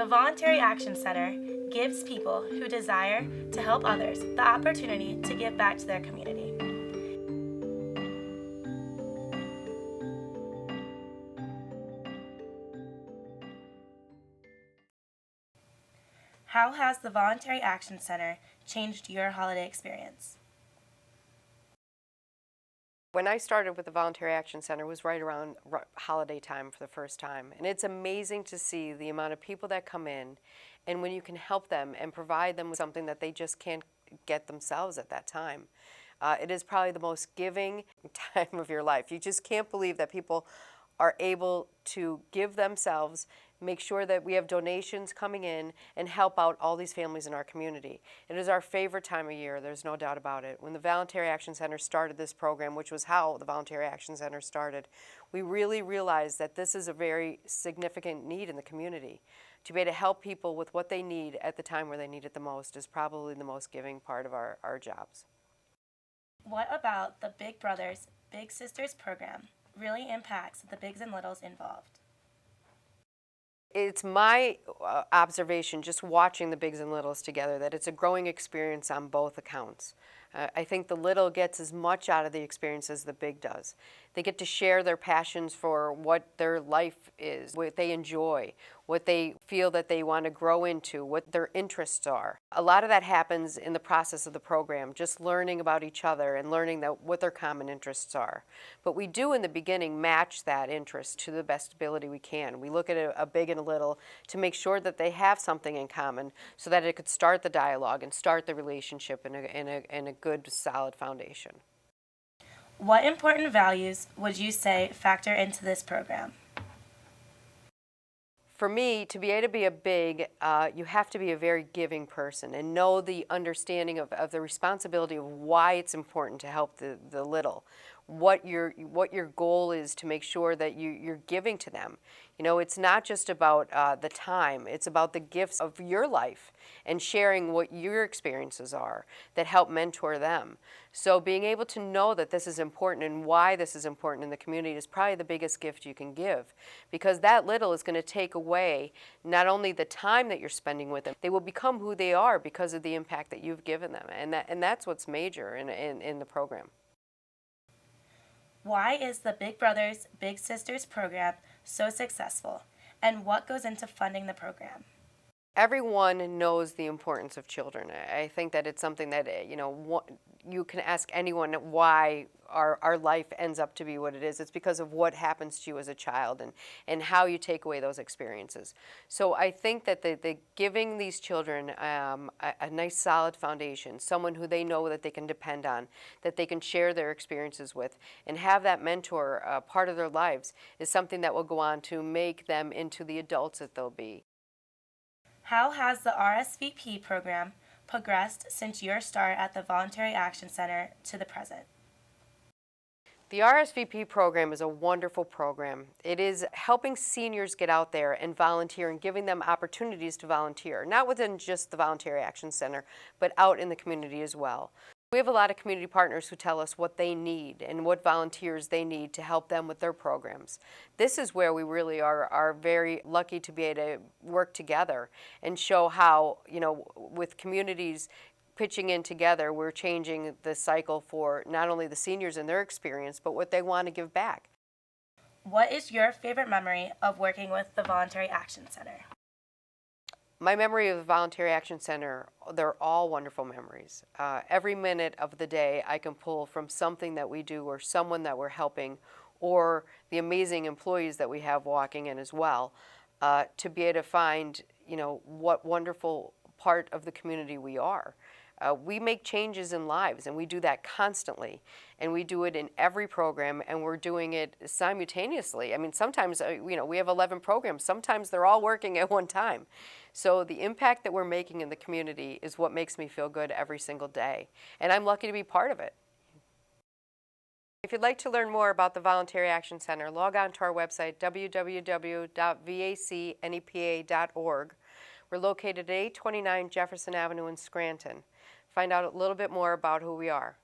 The Voluntary Action Center gives people who desire to help others the opportunity to give back to their community. How has the Voluntary Action Center changed your holiday experience? When I started with the Voluntary Action Center, it was right around holiday time for the first time. And it's amazing to see the amount of people that come in, and when you can help them and provide them with something that they just can't get themselves at that time. It is probably the most giving time of your life. You just can't believe that people are able to give themselves, make sure that we have donations coming in, and help out all these families in our community. It is our favorite time of year, there's no doubt about it. When the Voluntary Action Center started this program, which was how the Voluntary Action Center started, we really realized that this is a very significant need in the community. To be able to help people with what they need at the time where they need it the most is probably the most giving part of our jobs. What about the Big Brothers, Big Sisters program really impacts the bigs and littles involved? It's my observation, just watching the bigs and littles together, that it's a growing experience on both accounts. I think the little gets as much out of the experience as the big does. They get to share their passions for what their life is, what they enjoy, what they feel that they want to grow into, what their interests are. A lot of that happens in the process of the program, just learning about each other and learning what their common interests are. But we do in the beginning match that interest to the best ability we can. We look at a big and a little to make sure that they have something in common so that it could start the dialogue and start the relationship in a good, solid foundation. What important values would you say factor into this program? For me, to be able to be a big, you have to be a very giving person and know the understanding of the responsibility of why it's important to help the little, what your goal is to make sure that you're giving to them. You know, it's not just about the time, it's about the gifts of your life and sharing what your experiences are that help mentor them. So being able to know that this is important and why this is important in the community is probably the biggest gift you can give, because that little is going to take away not only the time that you're spending with them, they will become who they are because of the impact that you've given them, and that's what's major in the program. Why is the Big Brothers, Big Sisters program so successful, and what goes into funding the program? Everyone knows the importance of children. I think that it's something that, you can ask anyone why our life ends up to be what it is. It's because of what happens to you as a child and how you take away those experiences. So I think that the giving these children a nice solid foundation, someone who they know that they can depend on, that they can share their experiences with, and have that mentor part of their lives is something that will go on to make them into the adults that they'll be. How has the RSVP program progressed since your start at the Voluntary Action Center to the present? The RSVP program is a wonderful program. It is helping seniors get out there and volunteer and giving them opportunities to volunteer, not within just the Voluntary Action Center, but out in the community as well. We have a lot of community partners who tell us what they need and what volunteers they need to help them with their programs. This is where we really are very lucky to be able to work together and show how, with communities pitching in together, we're changing the cycle for not only the seniors and their experience, but what they want to give back. What is your favorite memory of working with the Voluntary Action Center? My memory of the Voluntary Action Center, they're all wonderful memories. Every minute of the day I can pull from something that we do or someone that we're helping or the amazing employees that we have walking in as well, to be able to find, what wonderful part of the community we are. We make changes in lives, and we do that constantly, and we do it in every program, and we're doing it simultaneously. I mean, sometimes, we have 11 programs. Sometimes they're all working at one time. So the impact that we're making in the community is what makes me feel good every single day, and I'm lucky to be part of it. If you'd like to learn more about the Voluntary Action Center, log on to our website, www.vacnepa.org. We're located at 829 Jefferson Avenue in Scranton. Find out a little bit more about who we are.